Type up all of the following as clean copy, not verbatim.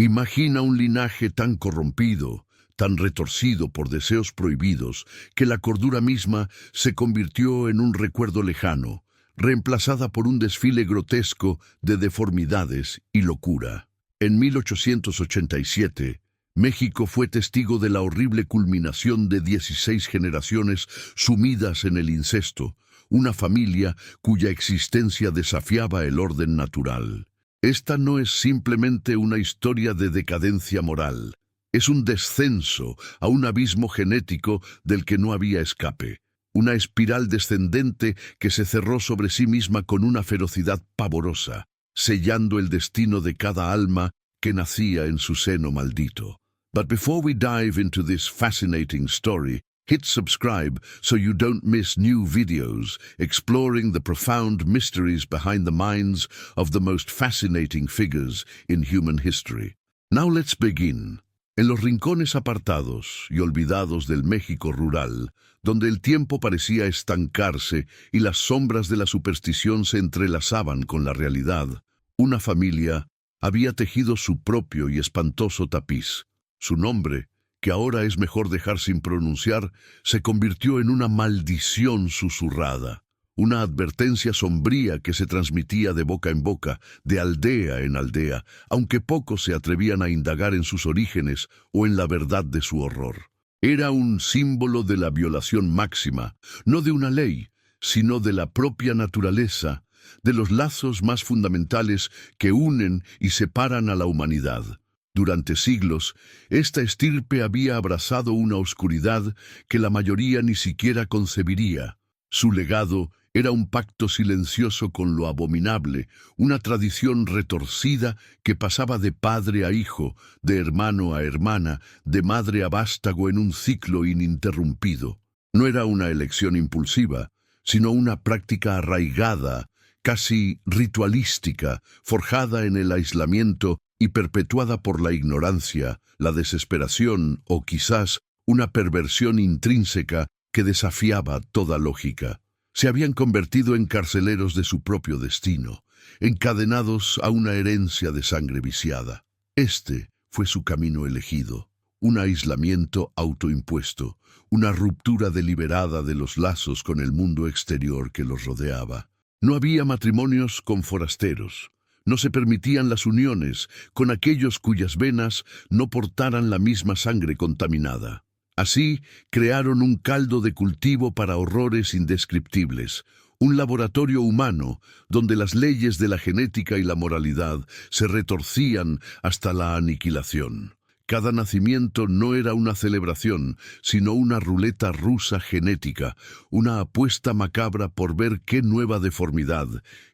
Imagina un linaje tan corrompido, tan retorcido por deseos prohibidos, que la cordura misma se convirtió en un recuerdo lejano, reemplazada por un desfile grotesco de deformidades y locura. En 1887, México fue testigo de la horrible culminación de 16 generaciones sumidas en el incesto, una familia cuya existencia desafiaba el orden natural. Esta no es simplemente una historia de decadencia moral, es un descenso a un abismo genético del que no había escape, una espiral descendente que se cerró sobre sí misma con una ferocidad pavorosa, sellando el destino de cada alma que nacía en su seno maldito. But before we dive into this fascinating story, hit subscribe so you don't miss new videos exploring the profound mysteries behind the minds of the most fascinating figures in human history. Now let's begin. En los rincones apartados y olvidados del México rural, donde el tiempo parecía estancarse y las sombras de la superstición se entrelazaban con la realidad, una familia había tejido su propio y espantoso tapiz. Su nombre, que ahora es mejor dejar sin pronunciar, se convirtió en una maldición susurrada, una advertencia sombría que se transmitía de boca en boca, de aldea en aldea, aunque pocos se atrevían a indagar en sus orígenes o en la verdad de su horror. Era un símbolo de la violación máxima, no de una ley, sino de la propia naturaleza, de los lazos más fundamentales que unen y separan a la humanidad. Durante siglos, esta estirpe había abrazado una oscuridad que la mayoría ni siquiera concebiría. Su legado era un pacto silencioso con lo abominable, una tradición retorcida que pasaba de padre a hijo, de hermano a hermana, de madre a vástago en un ciclo ininterrumpido. No era una elección impulsiva, sino una práctica arraigada, casi ritualística, forjada en el aislamiento y perpetuada por la ignorancia, la desesperación o quizás una perversión intrínseca que desafiaba toda lógica. Se habían convertido en carceleros de su propio destino, encadenados a una herencia de sangre viciada. Este fue su camino elegido, un aislamiento autoimpuesto, una ruptura deliberada de los lazos con el mundo exterior que los rodeaba. No había matrimonios con forasteros. No se permitían las uniones con aquellos cuyas venas no portaran la misma sangre contaminada. Así crearon un caldo de cultivo para horrores indescriptibles, un laboratorio humano donde las leyes de la genética y la moralidad se retorcían hasta la aniquilación. Cada nacimiento no era una celebración, sino una ruleta rusa genética, una apuesta macabra por ver qué nueva deformidad,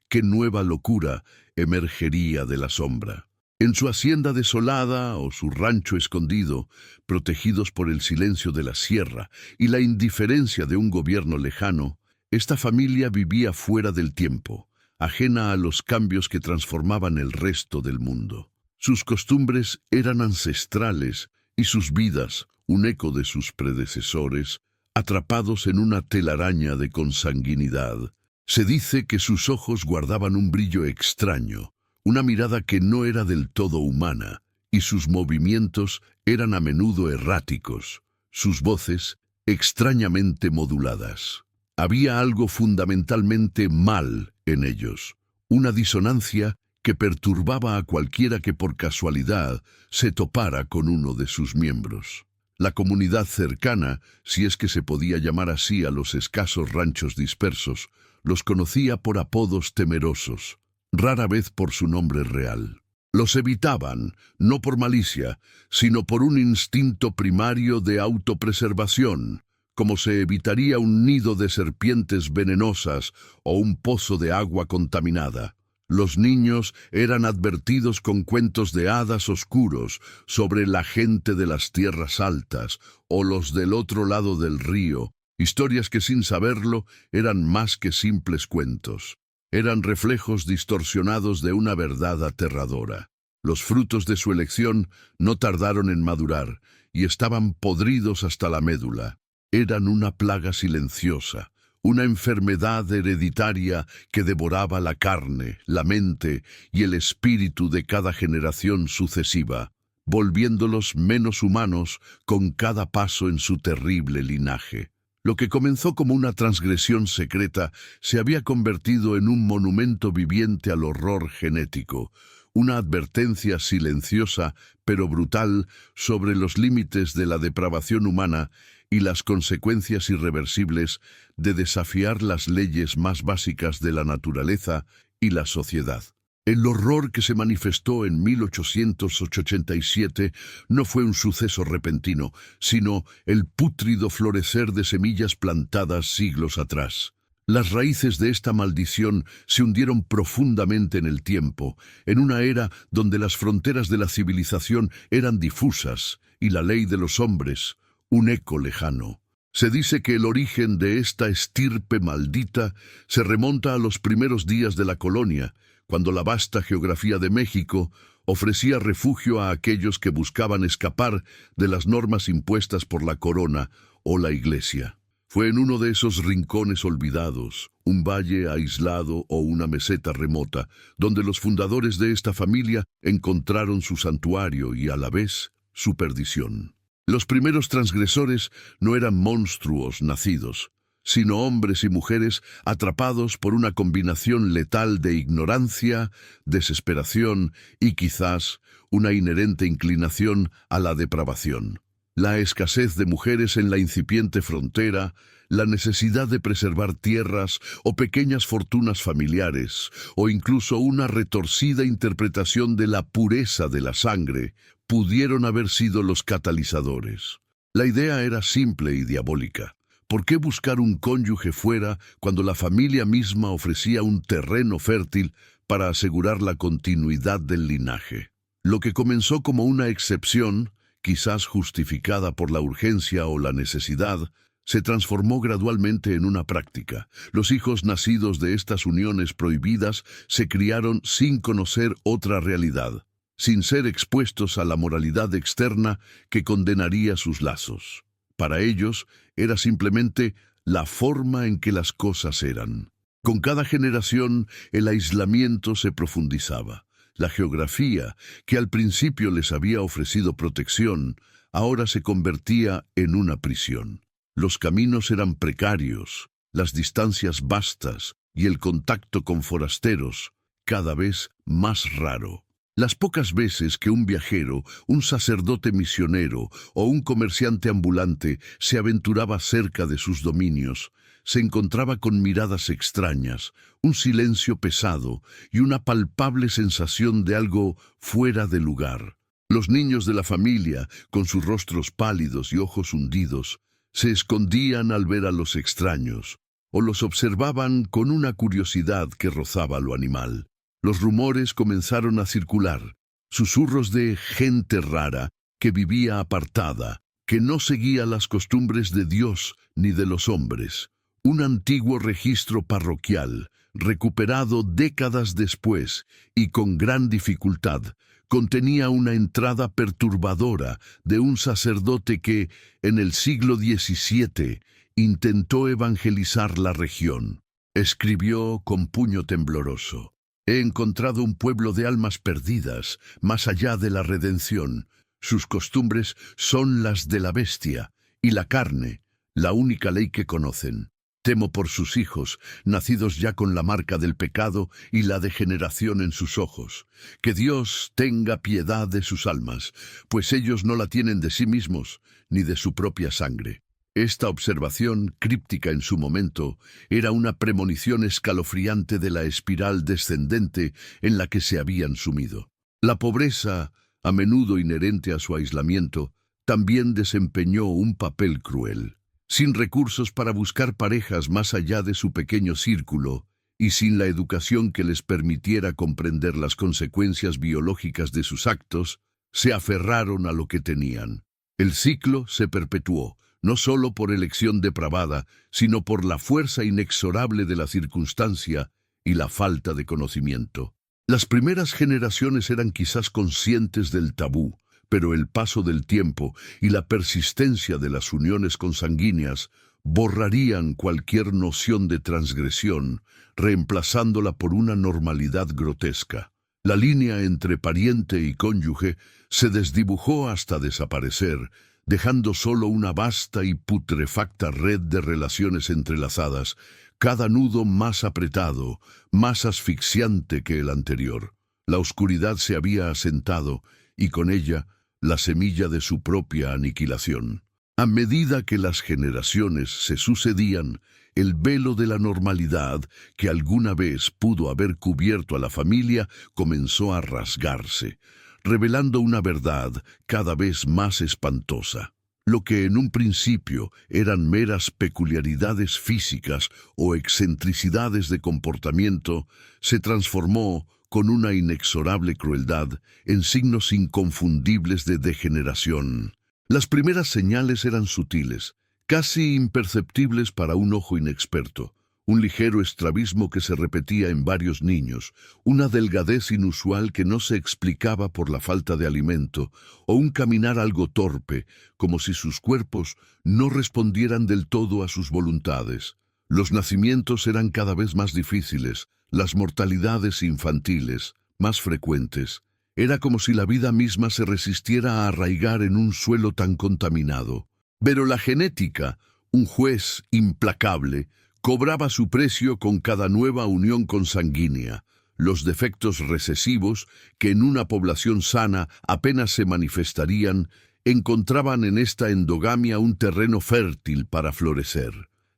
qué nueva locura emergería de la sombra. En su hacienda desolada o su rancho escondido, protegidos por el silencio de la sierra y la indiferencia de un gobierno lejano, esta familia vivía fuera del tiempo, ajena a los cambios que transformaban el resto del mundo. Sus costumbres eran ancestrales y sus vidas, un eco de sus predecesores, atrapados en una telaraña de consanguinidad. Se dice que sus ojos guardaban un brillo extraño, una mirada que no era del todo humana, y sus movimientos eran a menudo erráticos, sus voces extrañamente moduladas. Había algo fundamentalmente mal en ellos, una disonancia que perturbaba a cualquiera que por casualidad se topara con uno de sus miembros. La comunidad cercana, si es que se podía llamar así a los escasos ranchos dispersos, los conocía por apodos temerosos, rara vez por su nombre real. Los evitaban, no por malicia, sino por un instinto primario de autopreservación, como se evitaría un nido de serpientes venenosas o un pozo de agua contaminada. Los niños eran advertidos con cuentos de hadas oscuros sobre la gente de las tierras altas o los del otro lado del río, historias que sin saberlo eran más que simples cuentos. Eran reflejos distorsionados de una verdad aterradora. Los frutos de su elección no tardaron en madurar y estaban podridos hasta la médula. Eran una plaga silenciosa, una enfermedad hereditaria que devoraba la carne, la mente y el espíritu de cada generación sucesiva. volviéndolos menos humanos con cada paso en su terrible linaje. Lo que comenzó como una transgresión secreta se había convertido en un monumento viviente al horror genético, una advertencia silenciosa pero brutal sobre los límites de la depravación humana y las consecuencias irreversibles de desafiar las leyes más básicas de la naturaleza y la sociedad. El horror que se manifestó en 1887 no fue un suceso repentino, sino el pútrido florecer de semillas plantadas siglos atrás. Las raíces de esta maldición se hundieron profundamente en el tiempo, en una era donde las fronteras de la civilización eran difusas y la ley de los hombres un eco lejano. Se dice que el origen de esta estirpe maldita se remonta a los primeros días de la colonia, cuando la vasta geografía de México ofrecía refugio a aquellos que buscaban escapar de las normas impuestas por la corona o la iglesia. Fue en uno de esos rincones olvidados, un valle aislado o una meseta remota, donde los fundadores de esta familia encontraron su santuario y a la vez su perdición. Los primeros transgresores no eran monstruos nacidos, sino hombres y mujeres atrapados por una combinación letal de ignorancia, desesperación y quizás una inherente inclinación a la depravación. La escasez de mujeres en la incipiente frontera, la necesidad de preservar tierras o pequeñas fortunas familiares, o incluso una retorcida interpretación de la pureza de la sangre, pudieron haber sido los catalizadores. La idea era simple y diabólica. ¿Por qué buscar un cónyuge fuera cuando la familia misma ofrecía un terreno fértil para asegurar la continuidad del linaje? Lo que comenzó como una excepción, quizás justificada por la urgencia o la necesidad, se transformó gradualmente en una práctica. Los hijos nacidos de estas uniones prohibidas se criaron sin conocer otra realidad, sin ser expuestos a la moralidad externa que condenaría sus lazos. Para ellos era simplemente la forma en que las cosas eran. Con cada generación el aislamiento se profundizaba. La geografía, que al principio les había ofrecido protección, ahora se convertía en una prisión. Los caminos eran precarios, las distancias vastas y el contacto con forasteros cada vez más raro. Las pocas veces que un viajero, un sacerdote misionero o un comerciante ambulante se aventuraba cerca de sus dominios, se encontraba con miradas extrañas, un silencio pesado y una palpable sensación de algo fuera de lugar. Los niños de la familia, con sus rostros pálidos y ojos hundidos, se escondían al ver a los extraños, o los observaban con una curiosidad que rozaba lo animal. Los rumores comenzaron a circular, susurros de gente rara que vivía apartada, que no seguía las costumbres de Dios ni de los hombres. Un antiguo registro parroquial, recuperado décadas después y con gran dificultad, contenía una entrada perturbadora de un sacerdote que, en el siglo XVII, intentó evangelizar la región. Escribió con puño tembloroso: «He encontrado un pueblo de almas perdidas, más allá de la redención. Sus costumbres son las de la bestia, y la carne, la única ley que conocen. Temo por sus hijos, nacidos ya con la marca del pecado y la degeneración en sus ojos. Que Dios tenga piedad de sus almas, pues ellos no la tienen de sí mismos, ni de su propia sangre». Esta observación, críptica en su momento, era una premonición escalofriante de la espiral descendente en la que se habían sumido. La pobreza, a menudo inherente a su aislamiento, también desempeñó un papel cruel. Sin recursos para buscar parejas más allá de su pequeño círculo, y sin la educación que les permitiera comprender las consecuencias biológicas de sus actos, se aferraron a lo que tenían. El ciclo se perpetuó, no solo por elección depravada, sino por la fuerza inexorable de la circunstancia y la falta de conocimiento. Las primeras generaciones eran quizás conscientes del tabú, pero el paso del tiempo y la persistencia de las uniones consanguíneas borrarían cualquier noción de transgresión, reemplazándola por una normalidad grotesca. La línea entre pariente y cónyuge se desdibujó hasta desaparecer, dejando solo una vasta y putrefacta red de relaciones entrelazadas, cada nudo más apretado, más asfixiante que el anterior. La oscuridad se había asentado, y con ella la semilla de su propia aniquilación. A medida que las generaciones se sucedían, el velo de la normalidad que alguna vez pudo haber cubierto a la familia comenzó a rasgarse, revelando una verdad cada vez más espantosa. Lo que en un principio eran meras peculiaridades físicas o excentricidades de comportamiento, se transformó, con una inexorable crueldad, en signos inconfundibles de degeneración. Las primeras señales eran sutiles, casi imperceptibles para un ojo inexperto. Un ligero estrabismo que se repetía en varios niños, una delgadez inusual que no se explicaba por la falta de alimento, o un caminar algo torpe, como si sus cuerpos no respondieran del todo a sus voluntades. Los nacimientos eran cada vez más difíciles, las mortalidades infantiles más frecuentes. Era como si la vida misma se resistiera a arraigar en un suelo tan contaminado. Pero la genética, un juez implacable, cobraba su precio con cada nueva unión consanguínea. Los defectos recesivos, que en una población sana apenas se manifestarían, encontraban en esta endogamia un terreno fértil para florecer.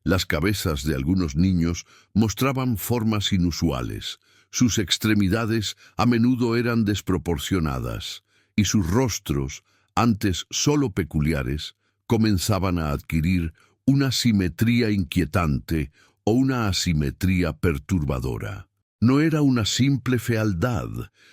Las cabezas de algunos niños mostraban formas inusuales. Sus extremidades a menudo eran desproporcionadas, y sus rostros, antes solo peculiares, comenzaban a adquirir una simetría inquietante o una asimetría perturbadora. No era una simple fealdad,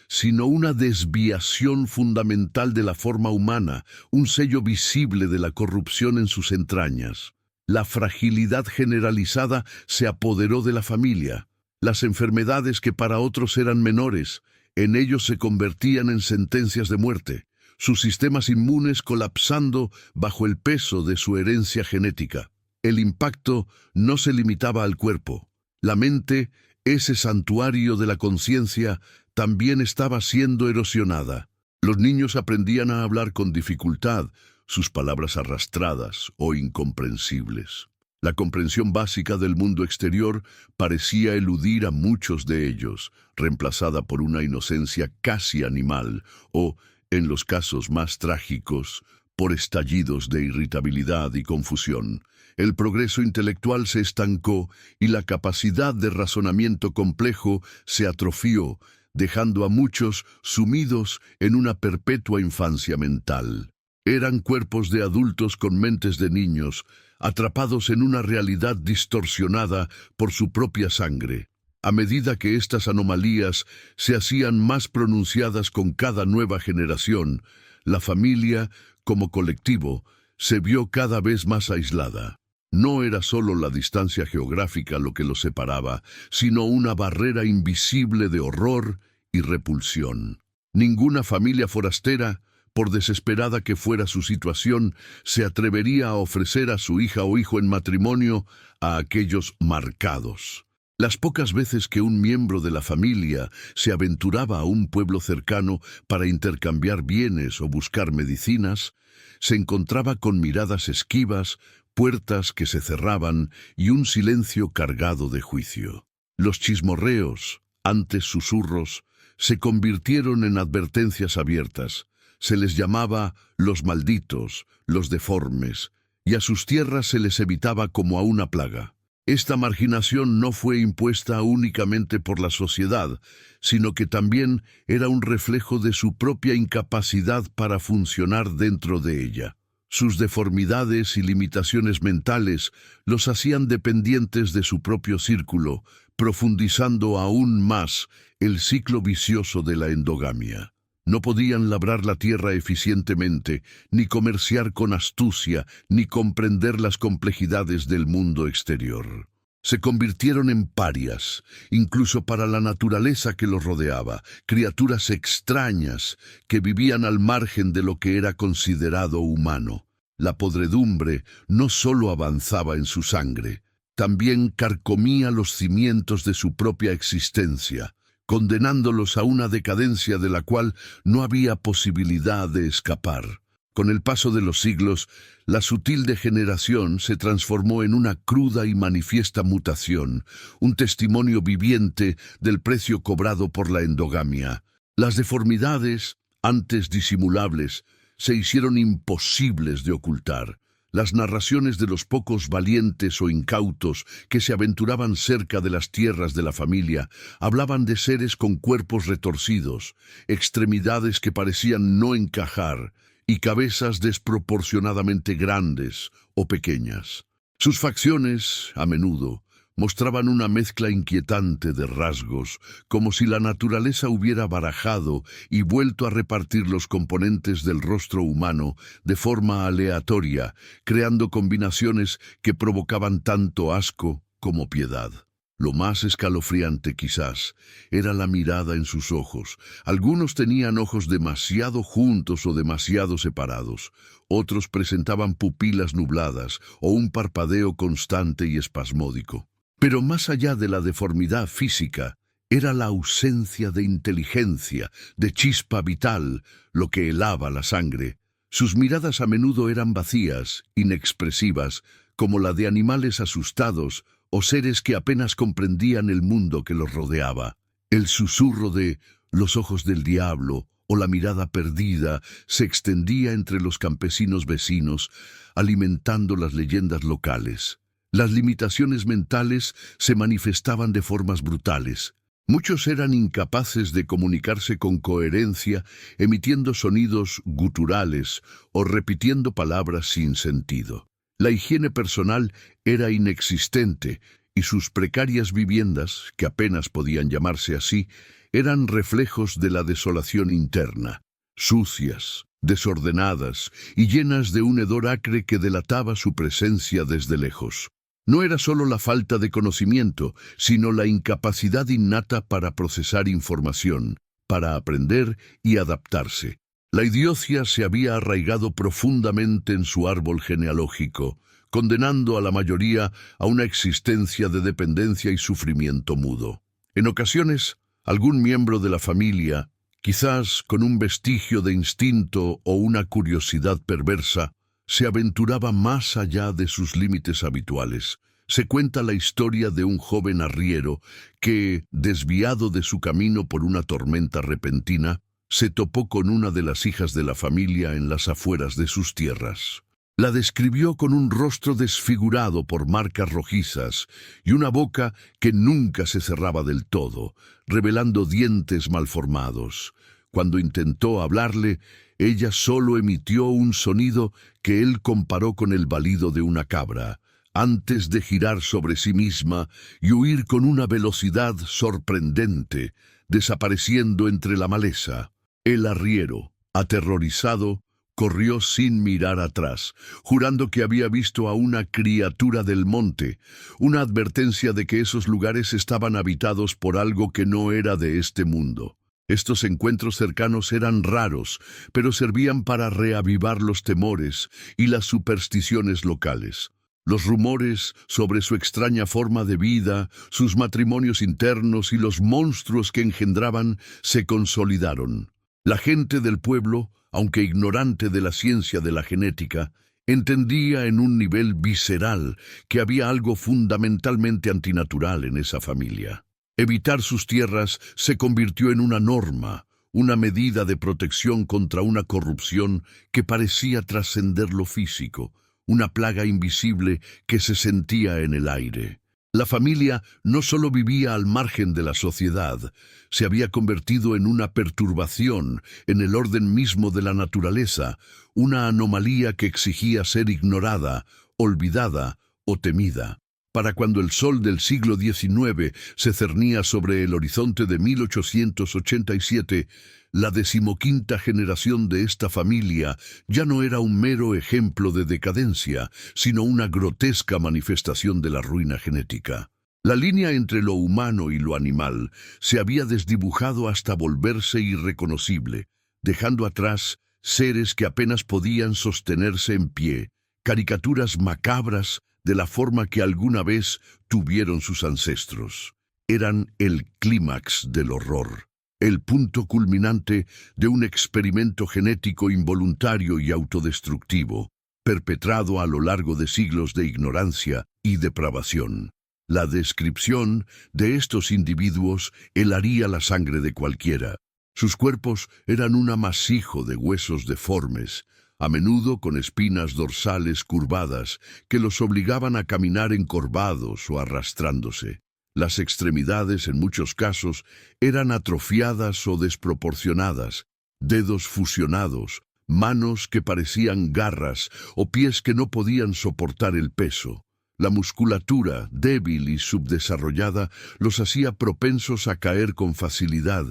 sino una desviación fundamental de la forma humana, un sello visible de la corrupción en sus entrañas. La fragilidad generalizada se apoderó de la familia. Las enfermedades que para otros eran menores, en ellos se convertían en sentencias de muerte, sus sistemas inmunes colapsando bajo el peso de su herencia genética. El impacto no se limitaba al cuerpo. La mente, ese santuario de la conciencia, también estaba siendo erosionada. Los niños aprendían a hablar con dificultad, sus palabras arrastradas o incomprensibles. La comprensión básica del mundo exterior parecía eludir a muchos de ellos, reemplazada por una inocencia casi animal o, en los casos más trágicos, por estallidos de irritabilidad y confusión. El progreso intelectual se estancó y la capacidad de razonamiento complejo se atrofió, dejando a muchos sumidos en una perpetua infancia mental. Eran cuerpos de adultos con mentes de niños, atrapados en una realidad distorsionada por su propia sangre. A medida que estas anomalías se hacían más pronunciadas con cada nueva generación, la familia, como colectivo, se vio cada vez más aislada. No era solo la distancia geográfica lo que los separaba, sino una barrera invisible de horror y repulsión. Ninguna familia forastera, por desesperada que fuera su situación, se atrevería a ofrecer a su hija o hijo en matrimonio a aquellos marcados. Las pocas veces que un miembro de la familia se aventuraba a un pueblo cercano para intercambiar bienes o buscar medicinas, se encontraba con miradas esquivas, puertas que se cerraban y un silencio cargado de juicio. Los chismorreos, antes susurros, se convirtieron en advertencias abiertas. Se les llamaba los malditos, los deformes, y a sus tierras se les evitaba como a una plaga. Esta marginación no fue impuesta únicamente por la sociedad, sino que también era un reflejo de su propia incapacidad para funcionar dentro de ella. Sus deformidades y limitaciones mentales los hacían dependientes de su propio círculo, profundizando aún más el ciclo vicioso de la endogamia. No podían labrar la tierra eficientemente, ni comerciar con astucia, ni comprender las complejidades del mundo exterior. Se convirtieron en parias, incluso para la naturaleza que los rodeaba, criaturas extrañas que vivían al margen de lo que era considerado humano. La podredumbre no solo avanzaba en su sangre, también carcomía los cimientos de su propia existencia, condenándolos a una decadencia de la cual no había posibilidad de escapar. Con el paso de los siglos, la sutil degeneración se transformó en una cruda y manifiesta mutación, un testimonio viviente del precio cobrado por la endogamia. Las deformidades, antes disimulables, se hicieron imposibles de ocultar. Las narraciones de los pocos valientes o incautos que se aventuraban cerca de las tierras de la familia hablaban de seres con cuerpos retorcidos, extremidades que parecían no encajar y cabezas desproporcionadamente grandes o pequeñas. Sus facciones, a menudo, mostraban una mezcla inquietante de rasgos, como si la naturaleza hubiera barajado y vuelto a repartir los componentes del rostro humano de forma aleatoria, creando combinaciones que provocaban tanto asco como piedad. Lo más escalofriante, quizás, era la mirada en sus ojos. Algunos tenían ojos demasiado juntos o demasiado separados. Otros presentaban pupilas nubladas o un parpadeo constante y espasmódico. Pero más allá de la deformidad física, era la ausencia de inteligencia, de chispa vital, lo que helaba la sangre. Sus miradas a menudo eran vacías, inexpresivas, como la de animales asustados o seres que apenas comprendían el mundo que los rodeaba. El susurro de los ojos del diablo o la mirada perdida se extendía entre los campesinos vecinos, alimentando las leyendas locales. Las limitaciones mentales se manifestaban de formas brutales. Muchos eran incapaces de comunicarse con coherencia, emitiendo sonidos guturales o repitiendo palabras sin sentido. La higiene personal era inexistente y sus precarias viviendas, que apenas podían llamarse así, eran reflejos de la desolación interna, sucias, desordenadas y llenas de un hedor acre que delataba su presencia desde lejos. No era solo la falta de conocimiento, sino la incapacidad innata para procesar información, para aprender y adaptarse. La idiocia se había arraigado profundamente en su árbol genealógico, condenando a la mayoría a una existencia de dependencia y sufrimiento mudo. En ocasiones, algún miembro de la familia, quizás con un vestigio de instinto o una curiosidad perversa, se aventuraba más allá de sus límites habituales. Se cuenta la historia de un joven arriero que, desviado de su camino por una tormenta repentina, se topó con una de las hijas de la familia en las afueras de sus tierras. La describió con un rostro desfigurado por marcas rojizas y una boca que nunca se cerraba del todo, revelando dientes malformados. Cuando intentó hablarle, ella solo emitió un sonido que él comparó con el balido de una cabra, antes de girar sobre sí misma y huir con una velocidad sorprendente, desapareciendo entre la maleza. El arriero, aterrorizado, corrió sin mirar atrás, jurando que había visto a una criatura del monte, una advertencia de que esos lugares estaban habitados por algo que no era de este mundo. Estos encuentros cercanos eran raros, pero servían para reavivar los temores y las supersticiones locales. Los rumores sobre su extraña forma de vida, sus matrimonios internos y los monstruos que engendraban se consolidaron. La gente del pueblo, aunque ignorante de la ciencia de la genética, entendía en un nivel visceral que había algo fundamentalmente antinatural en esa familia. Evitar sus tierras se convirtió en una norma, una medida de protección contra una corrupción que parecía trascender lo físico, una plaga invisible que se sentía en el aire. La familia no solo vivía al margen de la sociedad, se había convertido en una perturbación en el orden mismo de la naturaleza, una anomalía que exigía ser ignorada, olvidada o temida. Para cuando el sol del siglo XIX se cernía sobre el horizonte de 1887, la 15ª generación de esta familia ya no era un mero ejemplo de decadencia, sino una grotesca manifestación de la ruina genética. La línea entre lo humano y lo animal se había desdibujado hasta volverse irreconocible, dejando atrás seres que apenas podían sostenerse en pie, caricaturas macabras de la forma que alguna vez tuvieron sus ancestros. eran el clímax del horror, el punto culminante de un experimento genético involuntario y autodestructivo, perpetrado a lo largo de siglos de ignorancia y depravación. La descripción de estos individuos helaría la sangre de cualquiera. Sus cuerpos eran un amasijo de huesos deformes, a menudo con espinas dorsales curvadas que los obligaban a caminar encorvados o arrastrándose. Las extremidades, en muchos casos, eran atrofiadas o desproporcionadas, dedos fusionados, manos que parecían garras o pies que no podían soportar el peso. La musculatura, débil y subdesarrollada, los hacía propensos a caer con facilidad,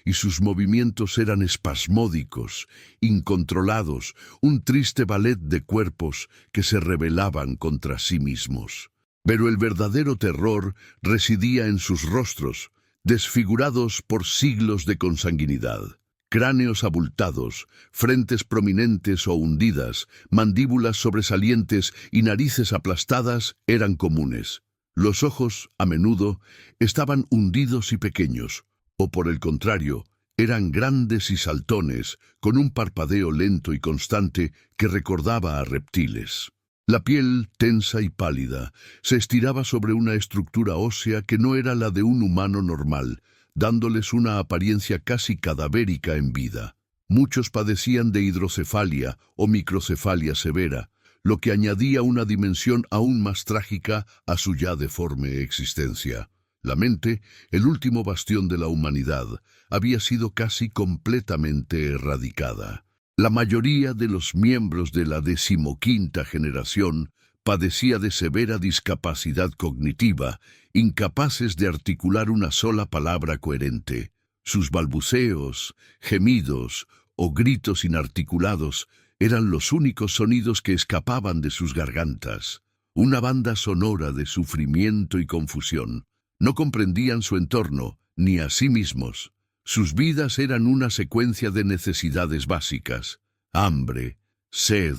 y sus movimientos eran espasmódicos, incontrolados, un triste ballet de cuerpos que se rebelaban contra sí mismos. Pero el verdadero terror residía en sus rostros, desfigurados por siglos de consanguinidad. Cráneos abultados, frentes prominentes o hundidas, mandíbulas sobresalientes y narices aplastadas eran comunes. Los ojos, a menudo, estaban hundidos y pequeños, o por el contrario, eran grandes y saltones, con un parpadeo lento y constante que recordaba a reptiles. La piel, tensa y pálida, se estiraba sobre una estructura ósea que no era la de un humano normal, dándoles una apariencia casi cadavérica en vida. Muchos padecían de hidrocefalia o microcefalia severa, lo que añadía una dimensión aún más trágica a su ya deforme existencia. La mente, el último bastión de la humanidad, había sido casi completamente erradicada. La mayoría de los miembros de la 15ª generación padecía de severa discapacidad cognitiva, incapaces de articular una sola palabra coherente. Sus balbuceos, gemidos o gritos inarticulados eran los únicos sonidos que escapaban de sus gargantas. Una banda sonora de sufrimiento y confusión. No comprendían su entorno, ni a sí mismos. Sus vidas eran una secuencia de necesidades básicas: hambre, sed,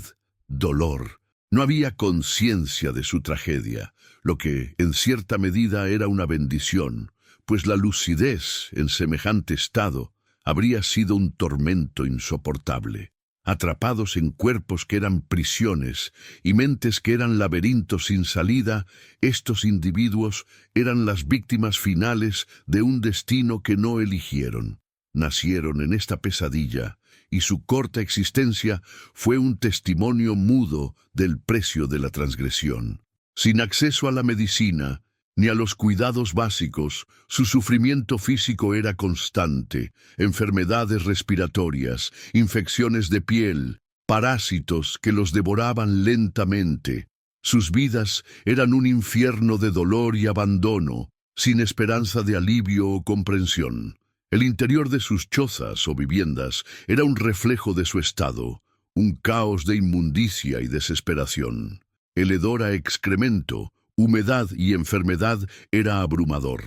dolor. No había conciencia de su tragedia, lo que, en cierta medida, era una bendición, pues la lucidez, en semejante estado, habría sido un tormento insoportable. Atrapados en cuerpos que eran prisiones y mentes que eran laberintos sin salida, estos individuos eran las víctimas finales de un destino que no eligieron. Nacieron en esta pesadilla, y su corta existencia fue un testimonio mudo del precio de la transgresión. Sin acceso a la medicina ni a los cuidados básicos, su sufrimiento físico era constante: enfermedades respiratorias, infecciones de piel, parásitos que los devoraban lentamente. Sus vidas eran un infierno de dolor y abandono, sin esperanza de alivio o comprensión. El interior de sus chozas o viviendas era un reflejo de su estado, un caos de inmundicia y desesperación. El hedor a excremento, humedad y enfermedad era abrumador.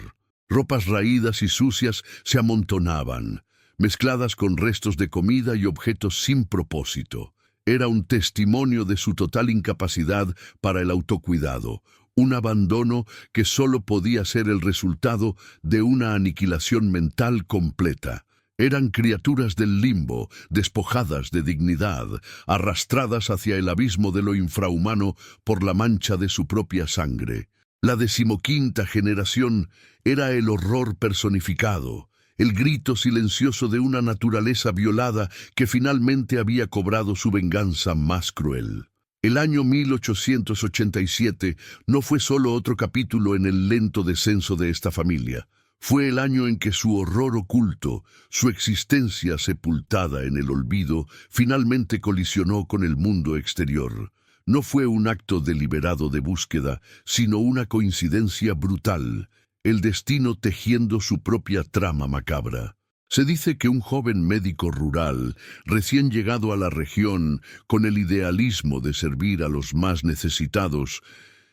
Ropas raídas y sucias se amontonaban, mezcladas con restos de comida y objetos sin propósito. Era un testimonio de su total incapacidad para el autocuidado, un abandono que solo podía ser el resultado de una aniquilación mental completa. Eran criaturas del limbo, despojadas de dignidad, arrastradas hacia el abismo de lo infrahumano por la mancha de su propia sangre. La 15ª generación era el horror personificado, el grito silencioso de una naturaleza violada que finalmente había cobrado su venganza más cruel. El año 1887 no fue solo otro capítulo en el lento descenso de esta familia. Fue el año en que su horror oculto, su existencia sepultada en el olvido, finalmente colisionó con el mundo exterior. No fue un acto deliberado de búsqueda, sino una coincidencia brutal, el destino tejiendo su propia trama macabra. Se dice que un joven médico rural, recién llegado a la región, con el idealismo de servir a los más necesitados,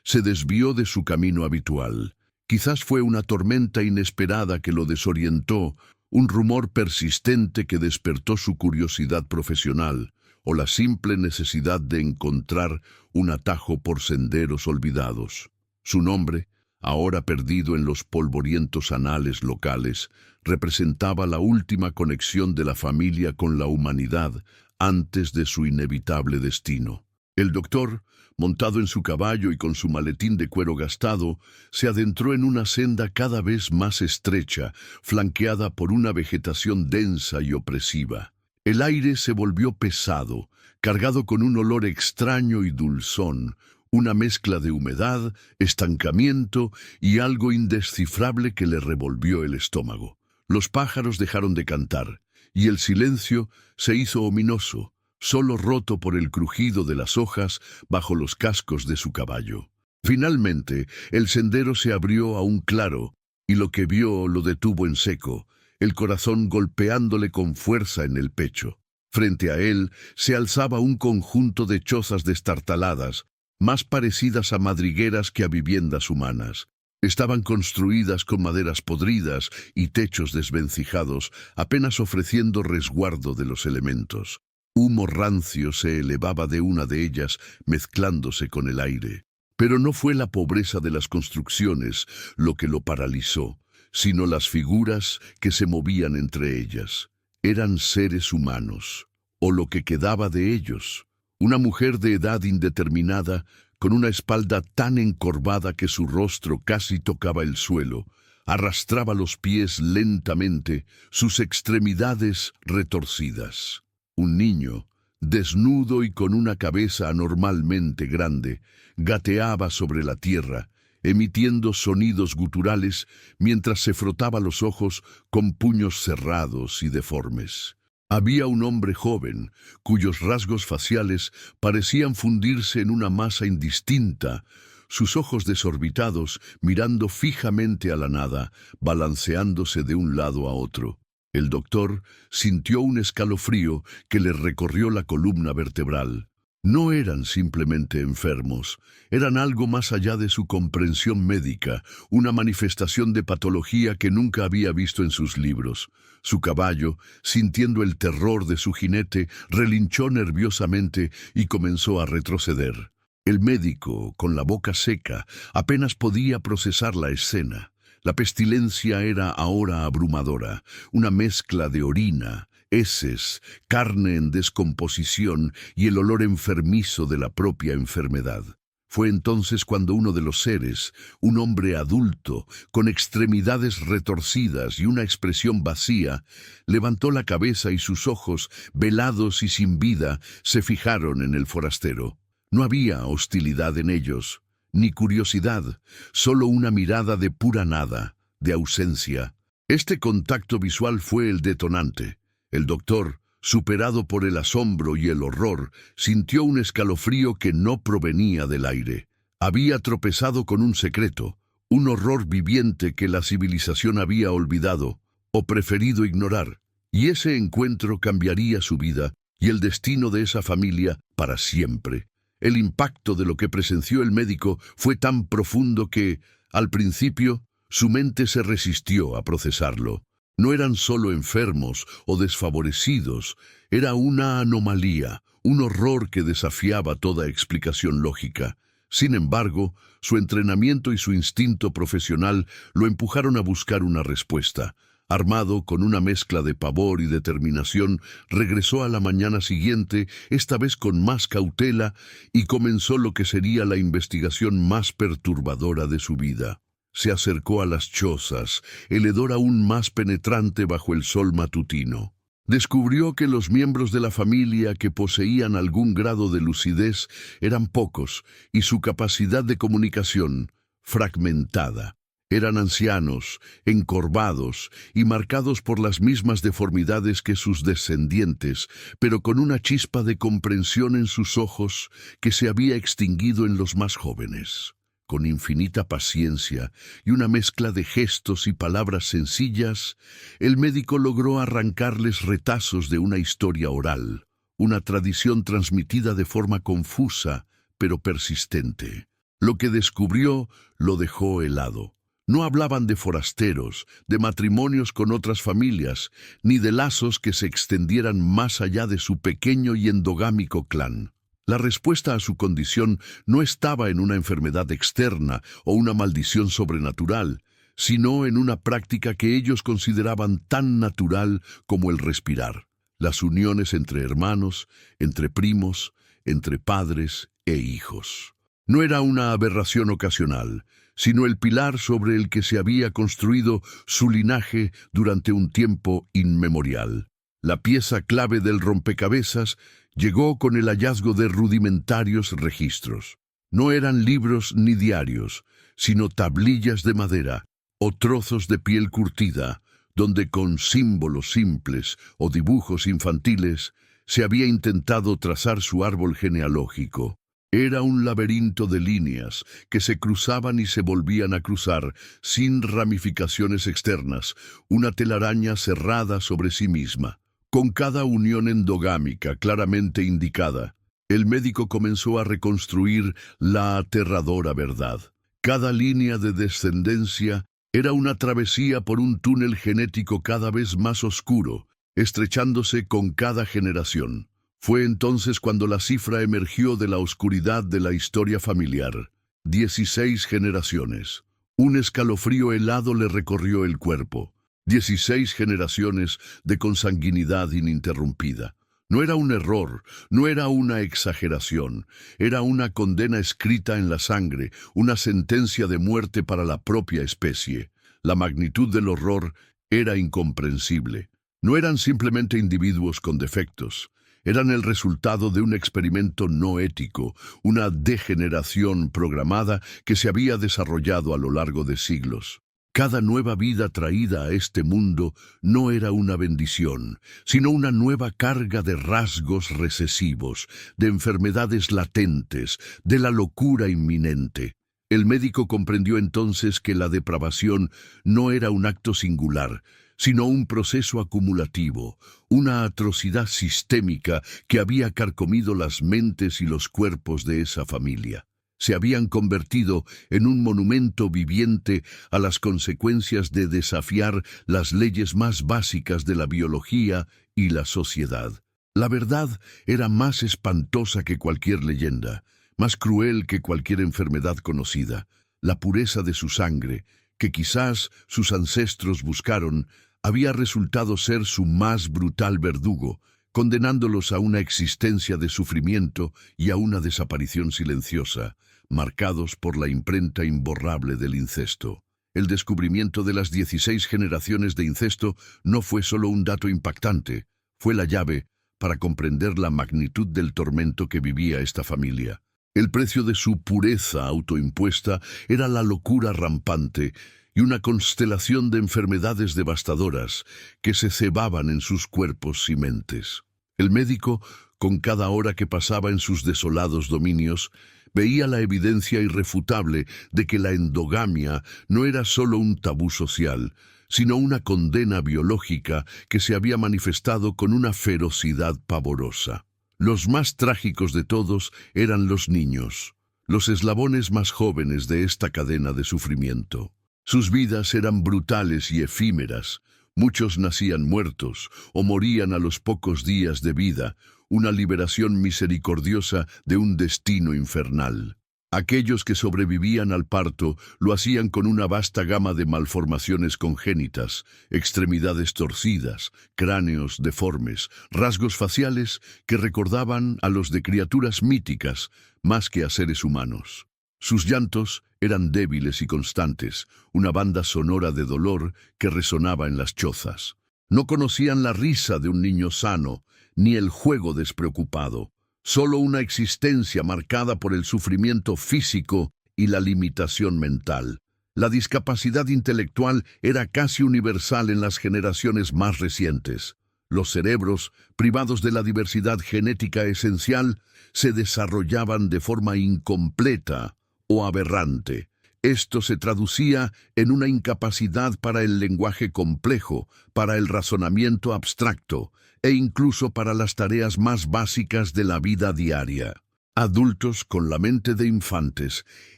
se desvió de su camino habitual. Quizás fue una tormenta inesperada que lo desorientó, un rumor persistente que despertó su curiosidad profesional, o la simple necesidad de encontrar un atajo por senderos olvidados. Su nombre, ahora perdido en los polvorientos anales locales, representaba la última conexión de la familia con la humanidad antes de su inevitable destino. El doctor, montado en su caballo y con su maletín de cuero gastado, se adentró en una senda cada vez más estrecha, flanqueada por una vegetación densa y opresiva. El aire se volvió pesado, cargado con un olor extraño y dulzón, una mezcla de humedad, estancamiento y algo indescifrable que le revolvió el estómago. Los pájaros dejaron de cantar, y el silencio se hizo ominoso, solo roto por el crujido de las hojas bajo los cascos de su caballo. Finalmente, el sendero se abrió a un claro, y lo que vio lo detuvo en seco, el corazón golpeándole con fuerza en el pecho. Frente a él se alzaba un conjunto de chozas destartaladas, más parecidas a madrigueras que a viviendas humanas. Estaban construidas con maderas podridas y techos desvencijados, apenas ofreciendo resguardo de los elementos. Humo rancio se elevaba de una de ellas, mezclándose con el aire. Pero no fue la pobreza de las construcciones lo que lo paralizó, sino las figuras que se movían entre ellas. Eran seres humanos, o lo que quedaba de ellos. Una mujer de edad indeterminada, con una espalda tan encorvada que su rostro casi tocaba el suelo, arrastraba los pies lentamente, sus extremidades retorcidas. Un niño, desnudo y con una cabeza anormalmente grande, gateaba sobre la tierra, emitiendo sonidos guturales mientras se frotaba los ojos con puños cerrados y deformes. Había un hombre joven, cuyos rasgos faciales parecían fundirse en una masa indistinta, sus ojos desorbitados mirando fijamente a la nada, balanceándose de un lado a otro. El doctor sintió un escalofrío que le recorrió la columna vertebral. No eran simplemente enfermos, eran algo más allá de su comprensión médica, una manifestación de patología que nunca había visto en sus libros. Su caballo, sintiendo el terror de su jinete, relinchó nerviosamente y comenzó a retroceder. El médico, con la boca seca, apenas podía procesar la escena. La pestilencia era ahora abrumadora, una mezcla de orina, heces, carne en descomposición y el olor enfermizo de la propia enfermedad. Fue entonces cuando uno de los seres, un hombre adulto, con extremidades retorcidas y una expresión vacía, levantó la cabeza y sus ojos, velados y sin vida, se fijaron en el forastero. No había hostilidad en ellos, ni curiosidad, solo una mirada de pura nada, de ausencia. Este contacto visual fue el detonante. El doctor, superado por el asombro y el horror, sintió un escalofrío que no provenía del aire. Había tropezado con un secreto, un horror viviente que la civilización había olvidado o preferido ignorar, y ese encuentro cambiaría su vida y el destino de esa familia para siempre. El impacto de lo que presenció el médico fue tan profundo que, al principio, su mente se resistió a procesarlo. No eran solo enfermos o desfavorecidos, era una anomalía, un horror que desafiaba toda explicación lógica. Sin embargo, su entrenamiento y su instinto profesional lo empujaron a buscar una respuesta. Armado con una mezcla de pavor y determinación, regresó a la mañana siguiente, esta vez con más cautela, y comenzó lo que sería la investigación más perturbadora de su vida. Se acercó a las chozas, el hedor aún más penetrante bajo el sol matutino. Descubrió que los miembros de la familia que poseían algún grado de lucidez eran pocos y su capacidad de comunicación fragmentada. Eran ancianos, encorvados y marcados por las mismas deformidades que sus descendientes, pero con una chispa de comprensión en sus ojos que se había extinguido en los más jóvenes. Con infinita paciencia y una mezcla de gestos y palabras sencillas, el médico logró arrancarles retazos de una historia oral, una tradición transmitida de forma confusa, pero persistente. Lo que descubrió lo dejó helado. No hablaban de forasteros, de matrimonios con otras familias, ni de lazos que se extendieran más allá de su pequeño y endogámico clan. La respuesta a su condición no estaba en una enfermedad externa o una maldición sobrenatural, sino en una práctica que ellos consideraban tan natural como el respirar: las uniones entre hermanos, entre primos, entre padres e hijos. No era una aberración ocasional, sino el pilar sobre el que se había construido su linaje durante un tiempo inmemorial. La pieza clave del rompecabezas llegó con el hallazgo de rudimentarios registros. No eran libros ni diarios, sino tablillas de madera o trozos de piel curtida, donde con símbolos simples o dibujos infantiles se había intentado trazar su árbol genealógico. Era un laberinto de líneas que se cruzaban y se volvían a cruzar sin ramificaciones externas, una telaraña cerrada sobre sí misma. Con cada unión endogámica claramente indicada, el médico comenzó a reconstruir la aterradora verdad. Cada línea de descendencia era una travesía por un túnel genético cada vez más oscuro, estrechándose con cada generación. Fue entonces cuando la cifra emergió de la oscuridad de la historia familiar. 16 generaciones. Un escalofrío helado le recorrió el cuerpo. 16 generaciones de consanguinidad ininterrumpida. No era un error, no era una exageración, era una condena escrita en la sangre, una sentencia de muerte para la propia especie. La magnitud del horror era incomprensible. No eran simplemente individuos con defectos. Eran el resultado de un experimento no ético, una degeneración programada que se había desarrollado a lo largo de siglos. Cada nueva vida traída a este mundo no era una bendición, sino una nueva carga de rasgos recesivos, de enfermedades latentes, de la locura inminente. El médico comprendió entonces que la depravación no era un acto singular, sino un proceso acumulativo, una atrocidad sistémica que había carcomido las mentes y los cuerpos de esa familia. Se habían convertido en un monumento viviente a las consecuencias de desafiar las leyes más básicas de la biología y la sociedad. La verdad era más espantosa que cualquier leyenda, más cruel que cualquier enfermedad conocida. La pureza de su sangre, que quizás sus ancestros buscaron, había resultado ser su más brutal verdugo, condenándolos a una existencia de sufrimiento y a una desaparición silenciosa, marcados por la imprenta imborrable del incesto. El descubrimiento de las 16 generaciones de incesto no fue solo un dato impactante, fue la llave para comprender la magnitud del tormento que vivía esta familia. El precio de su pureza autoimpuesta era la locura rampante y una constelación de enfermedades devastadoras que se cebaban en sus cuerpos y mentes. El médico, con cada hora que pasaba en sus desolados dominios, veía la evidencia irrefutable de que la endogamia no era solo un tabú social, sino una condena biológica que se había manifestado con una ferocidad pavorosa. Los más trágicos de todos eran los niños, los eslabones más jóvenes de esta cadena de sufrimiento. Sus vidas eran brutales y efímeras. Muchos nacían muertos o morían a los pocos días de vida, una liberación misericordiosa de un destino infernal. Aquellos que sobrevivían al parto lo hacían con una vasta gama de malformaciones congénitas, extremidades torcidas, cráneos deformes, rasgos faciales que recordaban a los de criaturas míticas más que a seres humanos. Sus llantos eran débiles y constantes, una banda sonora de dolor que resonaba en las chozas. No conocían la risa de un niño sano, ni el juego despreocupado, solo una existencia marcada por el sufrimiento físico y la limitación mental. La discapacidad intelectual era casi universal en las generaciones más recientes. Los cerebros, privados de la diversidad genética esencial, se desarrollaban de forma incompleta o aberrante. Esto se traducía en una incapacidad para el lenguaje complejo, para el razonamiento abstracto e incluso para las tareas más básicas de la vida diaria. Adultos con la mente de infantes,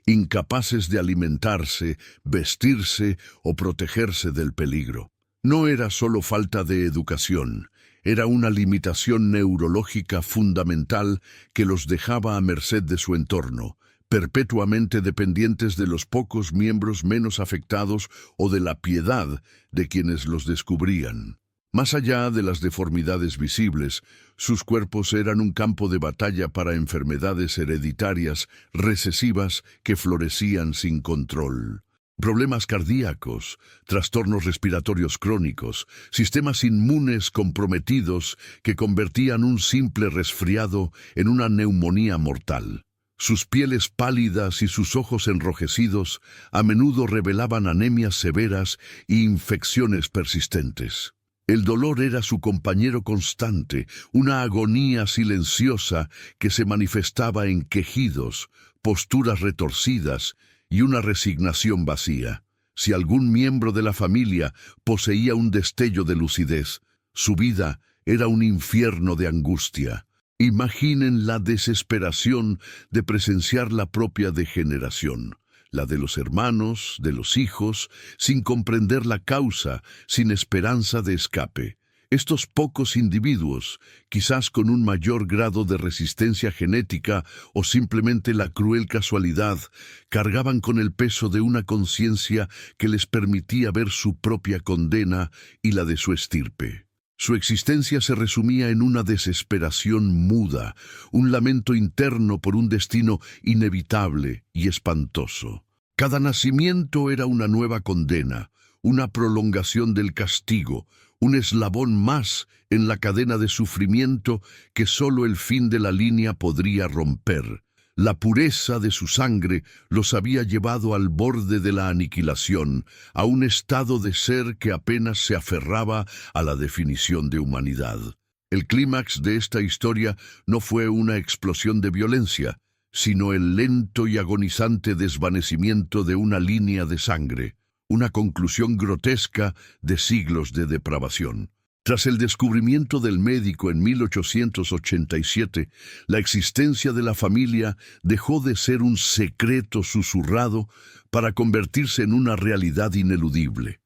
incapaces de alimentarse, vestirse o protegerse del peligro. No era solo falta de educación, era una limitación neurológica fundamental que los dejaba a merced de su entorno, perpetuamente dependientes de los pocos miembros menos afectados o de la piedad de quienes los descubrían. Más allá de las deformidades visibles, sus cuerpos eran un campo de batalla para enfermedades hereditarias recesivas que florecían sin control. Problemas cardíacos, trastornos respiratorios crónicos, sistemas inmunes comprometidos que convertían un simple resfriado en una neumonía mortal. Sus pieles pálidas y sus ojos enrojecidos a menudo revelaban anemias severas e infecciones persistentes. El dolor era su compañero constante, una agonía silenciosa que se manifestaba en quejidos, posturas retorcidas y una resignación vacía. Si algún miembro de la familia poseía un destello de lucidez, su vida era un infierno de angustia. Imaginen la desesperación de presenciar la propia degeneración, la de los hermanos, de los hijos, sin comprender la causa, sin esperanza de escape. Estos pocos individuos, quizás con un mayor grado de resistencia genética o simplemente la cruel casualidad, cargaban con el peso de una conciencia que les permitía ver su propia condena y la de su estirpe. Su existencia se resumía en una desesperación muda, un lamento interno por un destino inevitable y espantoso. Cada nacimiento era una nueva condena, una prolongación del castigo, un eslabón más en la cadena de sufrimiento que solo el fin de la línea podría romper. La pureza de su sangre los había llevado al borde de la aniquilación, a un estado de ser que apenas se aferraba a la definición de humanidad. El clímax de esta historia no fue una explosión de violencia, sino el lento y agonizante desvanecimiento de una línea de sangre, una conclusión grotesca de siglos de depravación. Tras el descubrimiento del médico en 1887, la existencia de la familia dejó de ser un secreto susurrado para convertirse en una realidad ineludible,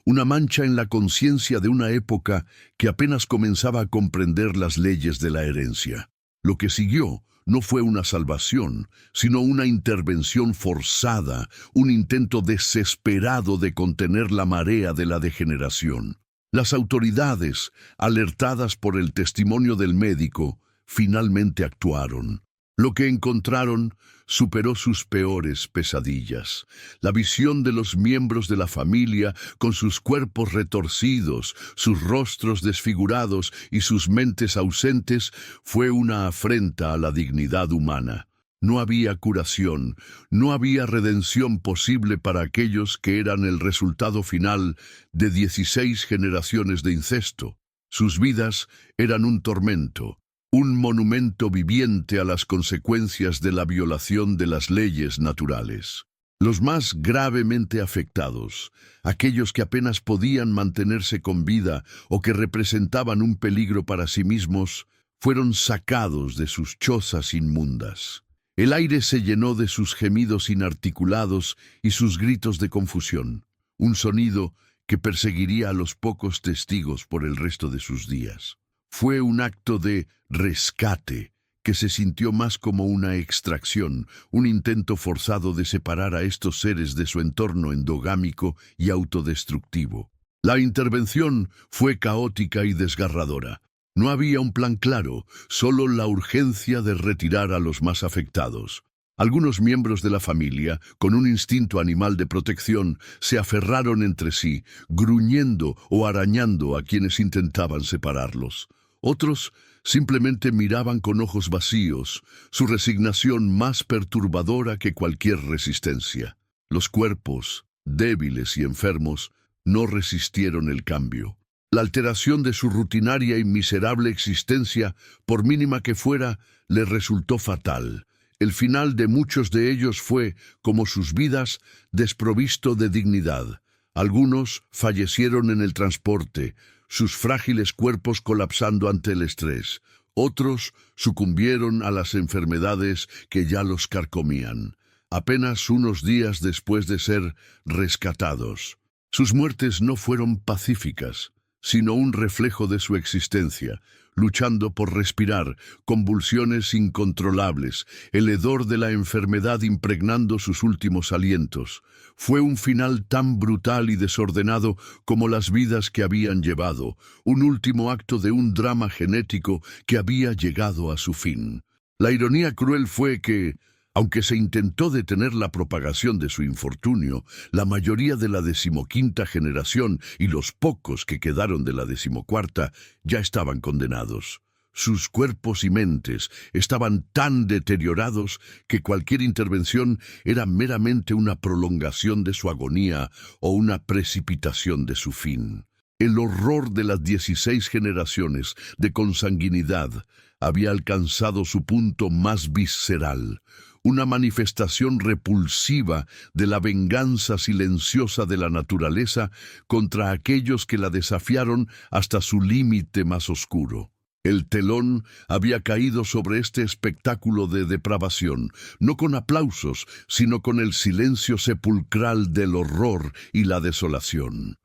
una mancha en la conciencia de una época que apenas comenzaba a comprender las leyes de la herencia. Lo que siguió no fue una salvación, sino una intervención forzada, un intento desesperado de contener la marea de la degeneración. Las autoridades, alertadas por el testimonio del médico, finalmente actuaron. Lo que encontraron superó sus peores pesadillas. La visión de los miembros de la familia, con sus cuerpos retorcidos, sus rostros desfigurados y sus mentes ausentes, fue una afrenta a la dignidad humana. No había curación, no había redención posible para aquellos que eran el resultado final de 16 generaciones de incesto. Sus vidas eran un tormento, un monumento viviente a las consecuencias de la violación de las leyes naturales. Los más gravemente afectados, aquellos que apenas podían mantenerse con vida o que representaban un peligro para sí mismos, fueron sacados de sus chozas inmundas. El aire se llenó de sus gemidos inarticulados y sus gritos de confusión, un sonido que perseguiría a los pocos testigos por el resto de sus días. Fue un acto de rescate que se sintió más como una extracción, un intento forzado de separar a estos seres de su entorno endogámico y autodestructivo. La intervención fue caótica y desgarradora. No había un plan claro, solo la urgencia de retirar a los más afectados. Algunos miembros de la familia, con un instinto animal de protección, se aferraron entre sí, gruñendo o arañando a quienes intentaban separarlos. Otros simplemente miraban con ojos vacíos, su resignación más perturbadora que cualquier resistencia. Los cuerpos, débiles y enfermos, no resistieron el cambio. La alteración de su rutinaria y miserable existencia, por mínima que fuera, les resultó fatal. El final de muchos de ellos fue, como sus vidas, desprovisto de dignidad. Algunos fallecieron en el transporte, sus frágiles cuerpos colapsando ante el estrés. Otros sucumbieron a las enfermedades que ya los carcomían, apenas unos días después de ser rescatados. Sus muertes no fueron pacíficas, sino un reflejo de su existencia, luchando por respirar, convulsiones incontrolables, el hedor de la enfermedad impregnando sus últimos alientos. Fue un final tan brutal y desordenado como las vidas que habían llevado, un último acto de un drama genético que había llegado a su fin. La ironía cruel fue que, aunque se intentó detener la propagación de su infortunio, la mayoría de la 15ª generación y los pocos que quedaron de la 14ª ya estaban condenados. Sus cuerpos y mentes estaban tan deteriorados que cualquier intervención era meramente una prolongación de su agonía o una precipitación de su fin. El horror de las 16 generaciones de consanguinidad había alcanzado su punto más visceral, una manifestación repulsiva de la venganza silenciosa de la naturaleza contra aquellos que la desafiaron hasta su límite más oscuro. El telón había caído sobre este espectáculo de depravación, no con aplausos, sino con el silencio sepulcral del horror y la desolación.